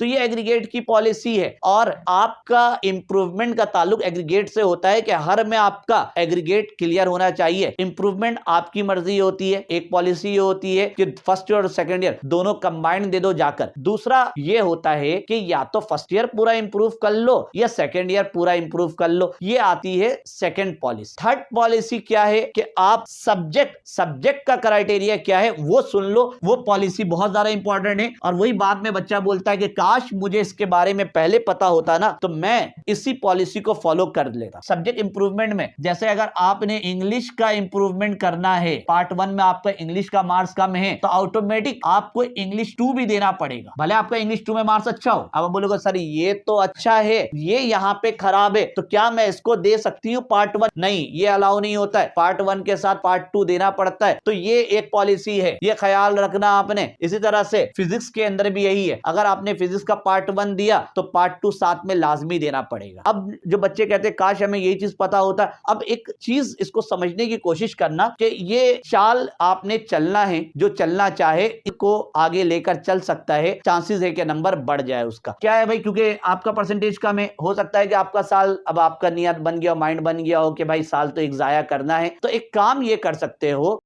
तो ये एग्रीगेट की पॉलिसी है। और आपका इंप्रूवमेंट का ताल्लुक एग्रीगेट से होता है कि हर में आपका एग्रीगेट क्लियर होना चाहिए। इंप्रूवमेंट आपकी मर्जी होती है। एक पॉलिसी ये होती है कि फर्स्ट ईयर और सेकंड ईयर दोनों कंबाइंड दे दो जाकर। दूसरा ये होता है कि या तो फर्स्ट ईयर पूरा इंप्रूव कर लो या सेकंड ईयर पूरा इंप्रूव कर लो। ये आती है सेकंड पॉलिसी। थर्ड पॉलिसी क्या है कि आप सब्जेक्ट का क्राइटेरिया क्या है वो सुन लो। वो पॉलिसी बहुत ज्यादा इंपॉर्टेंट है। और वही बात में बच्चा बोलता है कि काश मुझे इसके बारे में पहले पता होता ना तो मैं इसी पॉलिसी को फॉलो कर लेता। सब्जेक्ट इंप्रूवमेंट में जैसे अगर आपने इंग्लिश का इंप्रूवमेंट करना है, पार्ट 1 में आपका इंग्लिश का मार्क्स कम है तो ऑटोमेटिक आपको इंग्लिश 2 भी देना पड़ेगा, भले आपका इंग्लिश 2 में मार्क्स अच्छा हो। अब बोलोगे सर ये तो अच्छा है, ये यहाँ पे खराब है, तो क्या मैं इसको दे सकती हूँ पार्ट 1? नहीं, ये अलाउ नहीं होता है। पार्ट 1 के साथ पार्ट 2 देना पड़ता है। तो ये एक पॉलिसी है, ये ख्याल रखना आपने। इसी तरह से फिजिक्स के अंदर भी यही है। अगर आपने फिजिक्स का पार्ट 1 दिया तो पार्ट 2 साथ में लाजमी देना पड़ेगा। अब जो बच्चे कहते हैं काश हमें यही चीज पता होता, अब एक चीज इसको समझने की कोशिश करना कि ये चाल आपने चलना है, जो चलना चाहे इसको आगे लेकर चल सकता है। चांसेस है कि नंबर बढ़ जाए उसका। क्या है भाई, क्योंकि आपका परसेंटेज कम है, हो सकता है कि आपका साल, अब आपका नियत बन गया, माइंड बन गया हो कि भाई साल तो एक जाया करना है, तो एक काम ये कर सकते हो